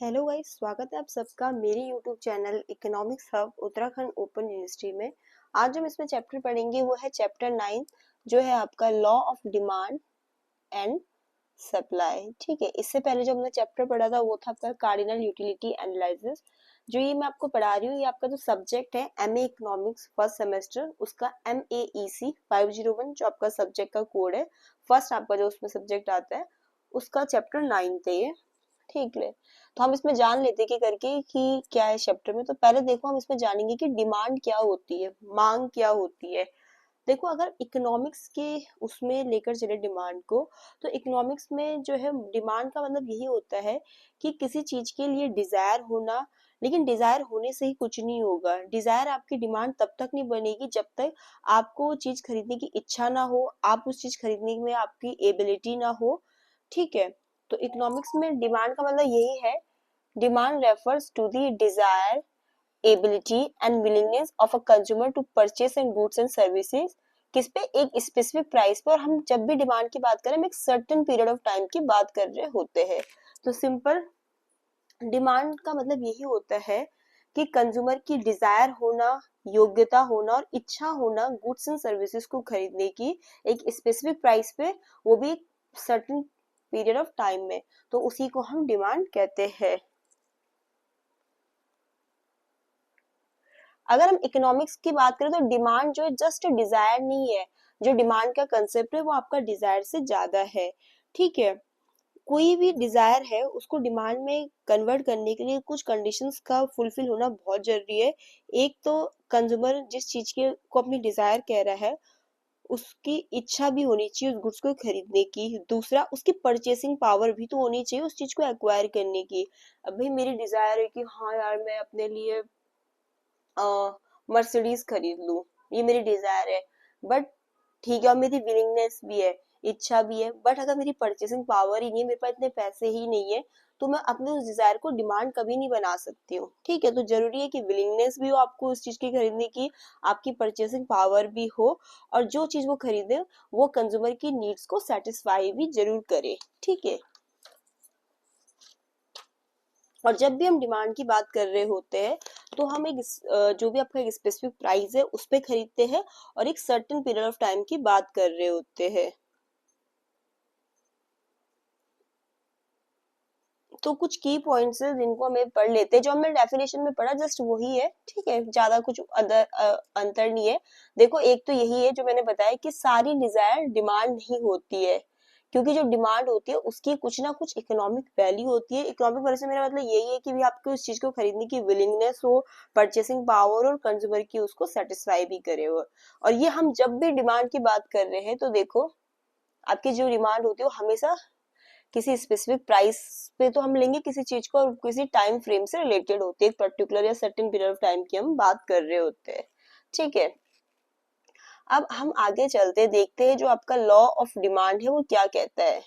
Hello guys, स्वागत है आप सबका मेरे YouTube channel economics hub Uttarakhand open university में। आज हम इसमें चैप्टर पढ़ेंगे, वो है चैप्टर 9 जो है आपका law of demand and supply. ठीक है, इससे पहले जो हमने चैप्टर पढ़ा था वो था आपका कार्डिनल यूटिलिटी एनालिसिस। जो ये मैं आपको पढ़ा रही हूँ, ये आपका जो सब्जेक्ट है एमए इकोनॉमिक्स फर्स्ट सेमेस्टर, उसका MAEC 501 जो आपका सब्जेक्ट का कोड है, फर्स्ट आपका जो उसमें सब्जेक्ट आता है उसका चैप्टर 9 थे ये। ठीक है, तो हम इसमें जान लेते कि करके कि क्या है चैप्टर में। तो पहले देखो, हम इसमें जानेंगे कि डिमांड क्या होती है, मांग क्या होती है। देखो, अगर इकोनॉमिक्स के उसमें लेकर चले डिमांड को, तो इकोनॉमिक्स में जो है डिमांड का मतलब यही होता है कि किसी चीज के लिए डिजायर होना। लेकिन डिजायर होने से ही कुछ नहीं होगा। डिजायर आपकी डिमांड तब तक नहीं बनेगी जब तक आपको वो चीज खरीदने की इच्छा ना हो, आप उस चीज खरीदने में आपकी एबिलिटी ना हो। ठीक है, तो इकोनॉमिक्स में डिमांड का मतलब यही है। Demand refers to the desire, ability and willingness of a consumer to purchase and goods and services. किस पे? एक स्पेसिफिक प्राइस पे। और हम जब भी डिमांड की बात करें, हम एक सर्टेन पीरियड ऑफ टाइम की बात कर रहे होते हैं। तो सिंपल डिमांड का मतलब यही होता है कि कंज्यूमर की डिजायर होना, योग्यता होना और इच्छा होना गुड्स एंड सर्विसेज को खरीदने की एक स्पेसिफिक प्राइस पे, वो भी सर्टेन पीरियड ऑफ टाइम में। तो उसी को हम डिमांड कहते हैं। अगर हम इकोनॉमिक्स की बात करें तो डिमांड जो है जस्ट डिजायर नहीं है। जो डिमांड का कंसेप्ट है वो आपका डिजायर से ज्यादा है। ठीक है, कोई भी डिजायर है उसको डिमांड में कन्वर्ट करने के लिए कुछ कंडीशंस का फुलफिल होना बहुत जरूरी है। एक तो कंज्यूमर जिस चीज के को अपनी डिजायर कह रहा है, उसकी इच्छा भी होनी चाहिए उस गुड्स को खरीदने की। दूसरा, उसकी परचेसिंग पावर भी तो होनी चाहिए उस चीज को एक्वायर करने की। अब भाई मेरी डिजायर है कि हाँ यार, मैं अपने लिए मर्सिडीज खरीद लूं, ये मेरी डिजायर है। बट ठीक है, और मेरी विलिंगनेस भी है, इच्छा भी है, बट अगर मेरी परचेसिंग पावर ही नहीं है, मेरे पास इतने पैसे ही नहीं है, तो मैं अपने उस डिजायर को डिमांड कभी नहीं बना सकती हूँ। ठीक है, तो जरूरी है कि विलिंगनेस भी हो आपको उस चीज की खरीदने की, आपकी परचेसिंग पावर भी हो, और जो चीज वो खरीदे वो कंज्यूमर की नीड्स को सेटिस्फाई भी जरूर करे। ठीक है, और जब भी हम डिमांड की बात कर रहे होते हैं तो हम एक जो भी आपका एक स्पेसिफिक प्राइस है उस पे खरीदते हैं, और एक सर्टेन पीरियड ऑफ टाइम की बात कर रहे होते हैं। तो कुछ की पॉइंट्स है जिनको हमें पढ़ लेते हैं। जो हमने डेफिनेशन में पढ़ा जस्ट वही है। ठीक है, ज्यादा कुछ अदर अंतर नहीं है। देखो, एक तो यही है जो मैंने बताया कि सारी डिजायर डिमांड नहीं होती है, क्योंकि जो डिमांड होती है उसकी कुछ ना कुछ इकोनॉमिक वैल्यू होती है। इकोनॉमिक वैल्यू से मेरा मतलब यही है कि भी आपको उस चीज को खरीदने की विलिंगनेस हो, परचेसिंग पावर और कंज्यूमर की उसको सेटिस्फाई भी करे हो। और ये हम जब भी डिमांड की बात कर रहे हैं तो देखो, आपकी जो डिमांड होती है वो हमेशा किसी स्पेसिफिक प्राइस पे तो हम लेंगे किसी चीज को, और किसी टाइम फ्रेम से रिलेटेड होती है, एक पर्टिकुलर या सर्टेन पीरियड ऑफ टाइम की हम बात कर रहे होते हैं। ठीक है, अब हम आगे चलते देखते हैं जो आपका लॉ ऑफ डिमांड है वो क्या कहता है।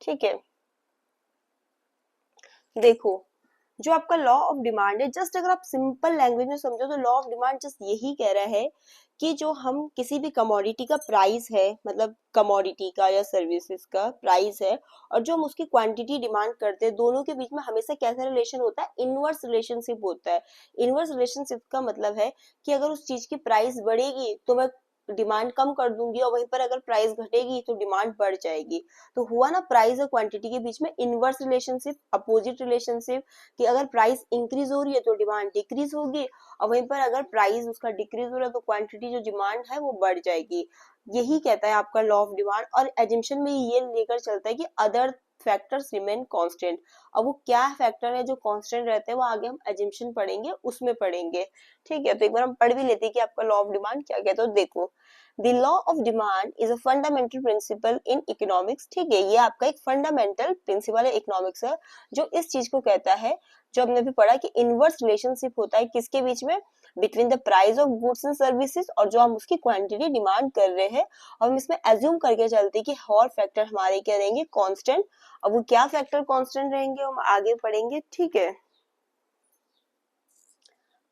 ठीक है, देखो, जो आपका लॉ ऑफ डिमांड है, जस्ट अगर आप सिंपल लैंग्वेज में समझो तो लॉ ऑफ डिमांड जस्ट यही कह रहा है कि जो हम किसी भी कमोडिटी का प्राइस है, मतलब कमोडिटी का या सर्विसेज का प्राइस है, और जो हम उसकी क्वांटिटी डिमांड करते हैं, दोनों के बीच में हमेशा कैसा रिलेशन होता है? इनवर्स रिलेशनशिप होता है। इनवर्स रिलेशनशिप का मतलब है कि अगर उस चीज की प्राइस बढ़ेगी तो मैं डिमांड कम कर दूंगी, और वहीं पर अगर प्राइस घटेगी तो डिमांड बढ़ जाएगी। तो हुआ ना प्राइस और क्वांटिटी के बीच में इनवर्स रिलेशनशिप, अपोजिट रिलेशनशिप, कि अगर प्राइस इंक्रीज हो रही है तो डिमांड डिक्रीज होगी, और वहीं पर अगर प्राइस उसका डिक्रीज हो रहा है तो क्वांटिटी जो डिमांड है वो बढ़ जाएगी। यही कहता है आपका लॉ ऑफ डिमांड। और एजम्पशन में ये लेकर चलता है कि अदर फैक्टर्स रिमेन कांस्टेंट। अब वो क्या फैक्टर है जो कांस्टेंट रहते हैं वो आगे हम एजम्पशन पढ़ेंगे, उसमें पढ़ेंगे। ठीक है, तो एक बार हम पढ़ भी लेते हैं कि आपका लॉ ऑफ डिमांड क्या कहता है। तो देखो, the law of demand is a fundamental principle in economics. ठीक है, ये आपका एक फंडामेंटल प्रिंसिपल है इकोनॉमिक्स का, जो इस चीज को कहता है, जो हमने भी पढ़ा कि इनवर्स रिलेशनशिप होता है किसके बीच में? Between the price of goods and services और जो हम उसकी क्वांटिटी डिमांड कर रहे हैं। और हम इसमें एज्यूम करके चलते हैं कि और फैक्टर हमारे क्या रहेंगे? कांस्टेंट। अब वो क्या फैक्टर कांस्टेंट रहेंगे हम आगे पढ़ेंगे। ठीक है,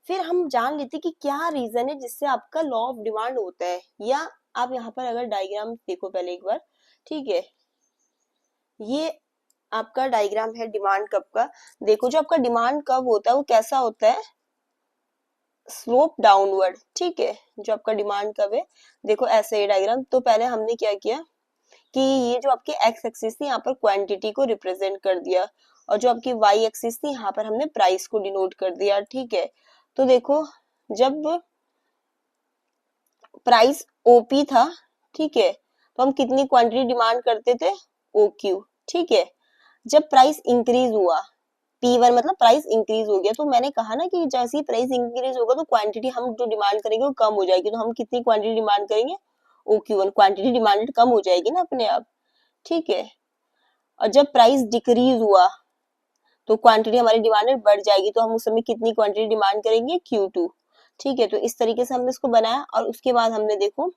फिर हम जान लेते कि क्या रीजन है जिससे आपका लॉ ऑफ डिमांड होता है। या आप यहाँ पर अगर डायग्राम देखो पहले एक बार, ठीक है, ये आपका डायग्राम है डिमांड कर्व का। देखो जो आपका डिमांड कर्व होता है वो कैसा होता है, स्लोप डाउनवर्ड। ठीक है, जो आपका डिमांड कर्व है, देखो ऐसे ही डायग्राम। तो पहले हमने क्या किया कि ये जो आपकी एक्स एक्सिस थी यहाँ पर क्वांटिटी को रिप्रेजेंट कर दिया, और जो आपकी वाई एक्सिस थी यहाँ पर हमने प्राइस को डिनोट कर दिया। ठीक है, तो देखो जब प्राइस ओपी था, ठीक है, तो हम कितनी क्वांटिटी डिमांड करते थे, ओ क्यू। ठीक है, जब प्राइस इंक्रीज हुआ, P1 मतलब प्राइस इंक्रीज हो गया, तो मैंने कहा ना कि जैसे ही प्राइस इंक्रीज होगा तो क्वांटिटी हम जो डिमांड करेंगे वो कम हो जाएगी, तो हम कितनी क्वांटिटी डिमांड करेंगे, O Q one, quantity demanded कम हो जाएगी ना अपने आप। ठीक है, और जब प्राइस डिक्रीज हुआ तो क्वांटिटी हमारी डिमांडेड बढ़ जाएगी, तो हम उस समय कितनी क्वांटिटी डिमांड करेंगे, Q2। ठीक है, तो इस तरीके से हमने इसको बनाया, और उसके बाद हमने देखो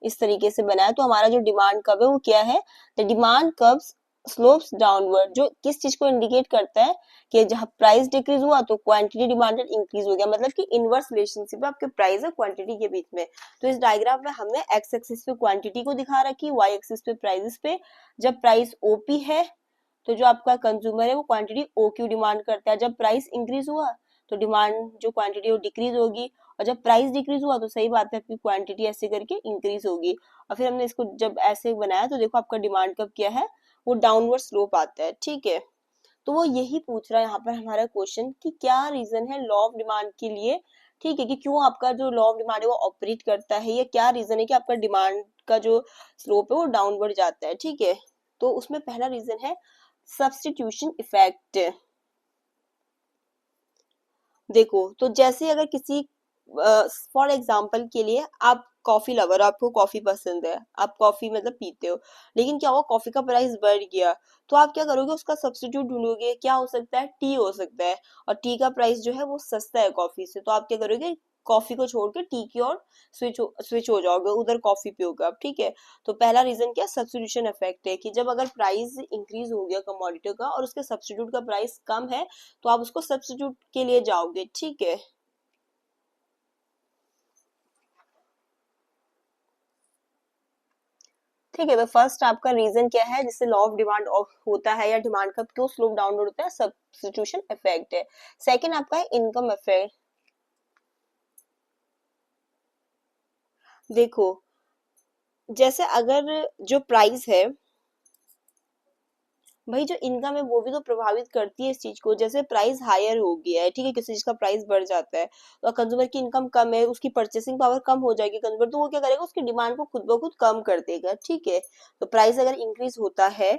इस तरीके से बनाया। तो हमारा जो डिमांड कर्व है वो क्या है, the demand curve slopes downward, जो किस चीज को इंडिकेट करता है कि जहां प्राइस डिक्रीज हुआ तो क्वांटिटी डिमांडेड इंक्रीज हो गया, मतलब कि इनवर्स रिलेशनशिप है आपके प्राइस और क्वांटिटी के बीच में। तो इस डायग्राम में हमने एक्स एक्सिस पे क्वांटिटी को दिखा रखी, वाई एक्सिस पे प्राइसेस पे। जब प्राइस ओपी है तो जो आपका कंज्यूमर है वो क्वांटिटी ओ क्यू डिमांड करता है, जब प्राइस इंक्रीज हुआ तो डिमांड जो क्वांटिटी वो डिक्रीज होगी, और जब प्राइस डिक्रीज हुआ तो सही बात है आपकी क्वांटिटी ऐसे करके इंक्रीज होगी। और फिर हमने इसको जब ऐसे बनाया तो देखो आपका डिमांड कब क्या है, वो डाउनवर्ड स्लोप आता है। ठीक है, तो वो यही पूछ रहा है यहाँ पर हमारा क्वेश्चन कि क्या रीजन है लॉ ऑफ डिमांड के लिए। ठीक है, कि क्यों आपका जो लॉ ऑफ डिमांड है वो ऑपरेट करता है, या क्या रीजन है कि आपका डिमांड का जो स्लोप है वो डाउनवर्ड जाता है। ठीक है, तो उसमें पहला रीजन है सब्स्टिट्यूशन इफेक्ट। देखो तो जैसे अगर किसी फॉर एग्जाम्पल के लिए आप कॉफी लवर, आपको कॉफी पसंद है, आप कॉफी मतलब पीते हो, लेकिन क्या हुआ कॉफी का प्राइस बढ़ गया, तो आप क्या करोगे, उसका सब्स्टिट्यूट ढूंढोगे, क्या हो सकता है, टी हो सकता है, और टी का प्राइस जो है वो सस्ता है कॉफी से, तो आप क्या करोगे, कॉफी को छोड़ के टी की ओर स्विच हो जाओगे, उधर कॉफी पियोगे आप। ठीक है, तो पहला रीजन क्या, सब्स्टिट्यूशन इफेक्ट है, कि जब अगर प्राइस इंक्रीज हो गया कमोडिटी का और उसके सब्स्टिट्यूट का प्राइस कम है तो आप उसको सब्स्टिट्यूट के लिए जाओगे। ठीक है, ठीक है, तो फर्स्ट आपका रीजन क्या है जिससे लॉ ऑफ डिमांड होता है, या डिमांड का क्यों स्लोप डाउन होता है, सब्स्टिट्यूशन इफेक्ट है। सेकंड आपका है इनकम इफेक्ट। देखो जैसे अगर जो प्राइस है, भाई जो इनकम है वो भी तो प्रभावित करती है इस चीज को। जैसे प्राइस हायर हो गया है, ठीक है, किसी चीज का प्राइस बढ़ जाता है तो कंज्यूमर की इनकम कम है, उसकी परचेसिंग पावर कम हो जाएगी कंज्यूमर, तो वो क्या करेगा, उसकी डिमांड को खुद ब खुद कम कर देगा। ठीक है, तो प्राइस अगर इंक्रीज होता है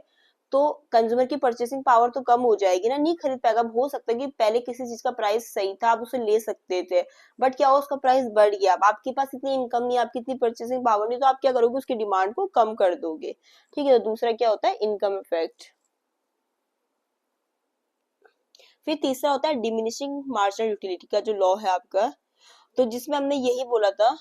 तो कंज्यूमर की परचेसिंग पावर तो कम हो जाएगी ना, नहीं खरीद पाएगा। अब हो सकता है कि पहले किसी चीज का प्राइस सही था, आप उसे ले सकते थे, बट क्या हो, उसका प्राइस बढ़ गया, अब आपके पास इतनी इनकम नहीं, आपकी इतनी परचेसिंग पावर नहीं, तो आप क्या करोगे, उसकी डिमांड को कम कर दोगे। ठीक है, तो दूसरा क्या होता है, इनकम इफेक्ट। फिर तीसरा होता है डिमिनिशिंग मार्जिनल यूटिलिटी का जो लॉ है आपका, तो जिसमें हमने यही बोला था,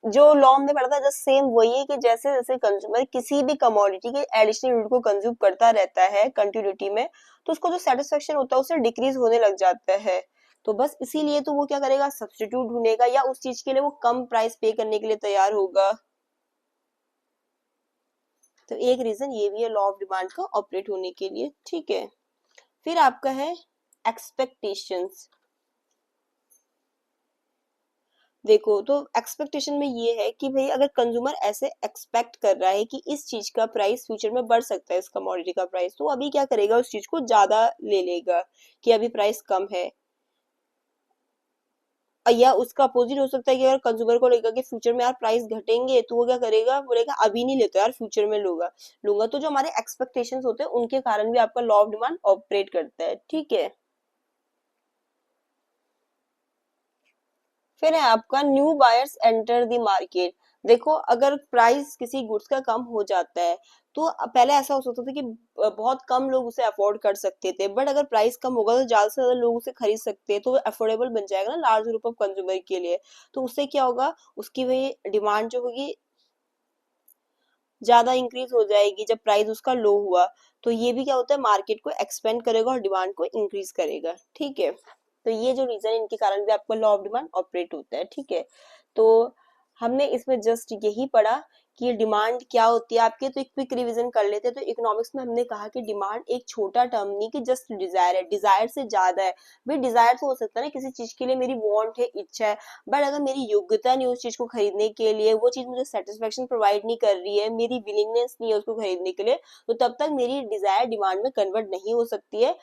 जो लॉ हमने पढ़ा था जस्ट सेम वही है, कि जैसे जैसे कंज्यूमर किसी भी कमोडिटी के एडिशनल यूनिट को कंज्यूम करता रहता है कंटिन्यूटी में, तो उसको जो सेटिस्फेक्शन होता है उसे डिक्रीज होने लग जाता है। तो बस इसीलिए तो वो क्या करेगा, सब्स्टिट्यूट ढूंढेगा, या उस चीज के लिए वो कम प्राइस पे करने के लिए तैयार होगा। तो एक रीजन ये भी है लॉ ऑफ डिमांड का ऑपरेट होने के लिए। ठीक है, फिर आपका है एक्सपेक्टेशंस। देखो तो एक्सपेक्टेशन में ये है कि भाई अगर कंज्यूमर ऐसे एक्सपेक्ट कर रहा है कि इस चीज का प्राइस फ्यूचर में बढ़ सकता है, इस कमोडिटी का प्राइस, तो अभी क्या करेगा, उस चीज को ज्यादा ले लेगा कि अभी प्राइस कम है। या उसका अपोजिट हो सकता है कि अगर कंज्यूमर को लगेगा कि फ्यूचर में यार प्राइस घटेंगे, तो वो क्या करेगा, बोलेगा अभी नहीं लेता यार, फ्यूचर में लूंगा लूंगा। तो जो हमारे एक्सपेक्टेशंस होते हैं उनके कारण भी आपका लॉ ऑफ डिमांड ऑपरेट करता है। ठीक है, फिर है आपका new buyers enter the market. देखो अगर प्राइस किसी गुड्स का कम हो जाता है तो पहले ऐसा हो सकता था कि बहुत कम लोग उसे अफोर्ड कर सकते थे, बट अगर प्राइस कम होगा तो ज्यादा से ज्यादा लोग उसे खरीद सकते हैं, तो वो अफोर्डेबल बन जाएगा ना लार्ज ग्रुप ऑफ कंज्यूमर के लिए। तो उससे क्या होगा, उसकी वही डिमांड जो होगी ज्यादा इंक्रीज हो जाएगी जब प्राइस उसका लो हुआ। तो ये भी क्या होता है, मार्केट को एक्सपेंड करेगा और डिमांड को इंक्रीज करेगा। ठीक है, तो ये जो रीजन है इनके कारण भी आपका लॉ ऑफ डिमांड ऑपरेट होता है। ठीक है, तो हमने इसमें जस्ट यही पढ़ा कि डिमांड क्या होती है आपके, तो एक क्विक रिवीजन कर लेते हैं। तो इकोनॉमिक्स में हमने कहा कि डिमांड एक छोटा टर्म नहीं कि जस्ट डिजायर है, डिजायर से ज्यादा है। भाई डिजायर तो हो सकता है ना, किसी चीज के लिए मेरी वांट है, इच्छा है, बट अगर मेरी योग्यता नहीं उस चीज को खरीदने के लिए, वो चीज मुझे सेटिस्फेक्शन प्रोवाइड नहीं कर रही है, मेरी विलिंगनेस नहीं है उसको खरीदने के लिए, तो तब तक मेरी डिजायर डिमांड में कन्वर्ट नहीं हो सकती है।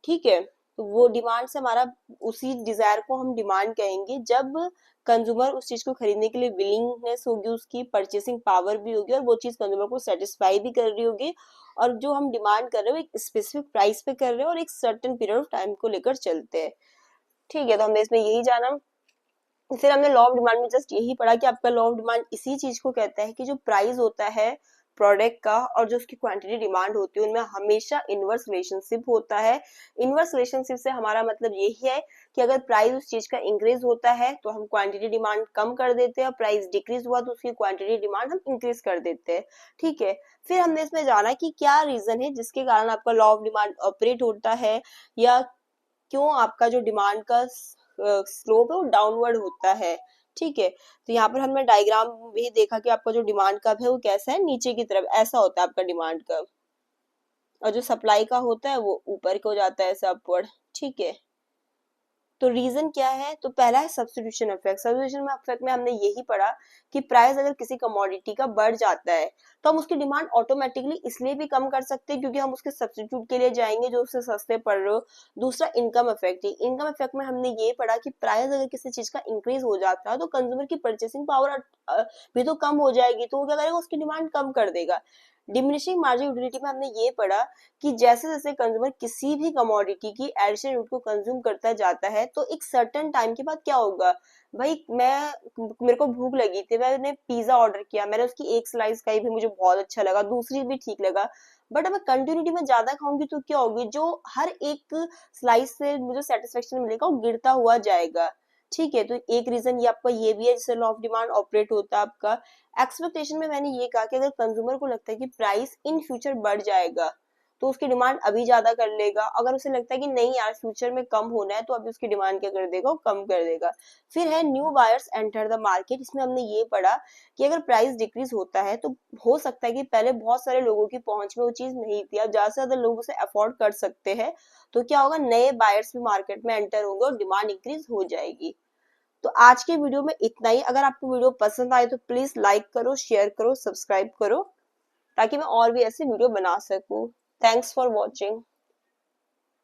ठीक है, तो वो डिमांड से हमारा, उसी डिजायर को हम डिमांड कहेंगे जब कंज्यूमर उस चीज को खरीदने के लिए विलिंगनेस होगी, उसकी परचेसिंग पावर भी होगी और वो चीज कंज्यूमर को सेटिस्फाई भी कर रही होगी, और जो हम डिमांड कर रहे हो एक स्पेसिफिक प्राइस पे कर रहे हो और एक सर्टेन पीरियड ऑफ टाइम को लेकर चलते हैं। ठीक है, तो हमने इसमें यही जाना। फिर हमने लॉ ऑफ डिमांड में जस्ट यही पढ़ा कि आपका लॉ ऑफ डिमांड इसी चीज को कहता है कि जो प्राइस होता है प्रोडक्ट का और जो उसकी क्वांटिटी डिमांड होती है, उनमें हमेशा इनवर्स रिलेशनशिप होता है। इनवर्स रिलेशनशिप से हमारा मतलब यही है कि अगर प्राइस उस चीज का इंक्रीज होता है तो हम क्वांटिटी डिमांड कम कर देते हैं, और प्राइस डिक्रीज हुआ तो उसकी क्वांटिटी डिमांड हम इंक्रीज कर देते हैं। ठीक है, फिर हमने इसमें जाना कि क्या रीजन है जिसके कारण आपका लॉ ऑफ डिमांड ऑपरेट होता है, या क्यों आपका जो डिमांड का स्लोप है वो डाउनवर्ड होता है। ठीक है, तो यहाँ पर हमने डायग्राम भी देखा कि आपका जो डिमांड कर्व है वो कैसा है, नीचे की तरफ ऐसा होता है आपका डिमांड कर्व, और जो सप्लाई का होता है वो ऊपर को जाता है ऐसा अपवर्ड। ठीक है, तो रीजन क्या है, तो पहला है सब्स्टिट्यूशन इफेक्ट। सब्स्टिट्यूशन इफेक्ट में हमने यही पढ़ा कि प्राइस अगर किसी कमोडिटी का बढ़ जाता है तो हम उसकी डिमांड ऑटोमेटिकली इसलिए भी कम कर सकते हैं क्योंकि हम उसके सब्स्टिट्यूट के लिए जाएंगे जो उससे सस्ते पड़ रहे हो। दूसरा इनकम इफेक्ट है। इनकम इफेक्ट में हमने ये पढ़ा कि प्राइस अगर किसी चीज का इंक्रीज हो जाता है तो कंज्यूमर की परचेसिंग पावर भी तो कम हो जाएगी, तो वो क्या करेगा, उसकी डिमांड कम कर देगा। डिमिनिशिंग मार्जिन यूटिलिटी में हमने ये पढ़ा कि जैसे जैसे कंज्यूमर किसी भी कमोडिटी की एडिशनल यूनिट को कंज्यूम करता जाता है तो एक सर्टेन टाइम के बाद क्या होगा, भाई मेरे को भूख लगी थी, मैंने पिज्जा ऑर्डर किया, मैंने उसकी एक स्लाइस खाई भी, मुझे बहुत अच्छा लगा, दूसरी भी ठीक लगा, बट अगर कंटिन्यूटी में ज्यादा खाऊंगी तो क्या होगी, जो हर एक स्लाइस से मुझे सेटिस्फेक्शन मिलेगा वो गिरता हुआ जाएगा। ठीक है, तो एक रीजन ये आपका ये भी है जिससे लॉ ऑफ डिमांड ऑपरेट होता है आपका। एक्सपेक्टेशन में मैंने ये कहा कि अगर कंज्यूमर को लगता है कि प्राइस इन फ्यूचर बढ़ जाएगा तो उसकी डिमांड अभी ज्यादा कर लेगा, अगर उसे लगता है कि नहीं यार फ्यूचर में कम होना है तो अभी उसकी डिमांड क्या कर देगा, वो कम कर देगा। फिर है new buyers enter the market. इसमें हमने ये पढ़ा कि अगर प्राइस डिक्रीज होता है तो हो सकता है कि पहले बहुत सारे लोगों की पहुंच में वो चीज नहीं थी, अब ज्यादा से ज्यादा लोग उसे अफोर्ड कर सकते हैं, तो क्या होगा, नए बायर्स भी मार्केट में एंटर होंगे और डिमांड इंक्रीज हो जाएगी। तो आज के वीडियो में इतना ही। अगर आपको वीडियो पसंद आए तो प्लीज लाइक करो, शेयर करो, सब्सक्राइब करो, ताकि मैं और भी ऐसे वीडियो बना सकूं। Thanks for watching.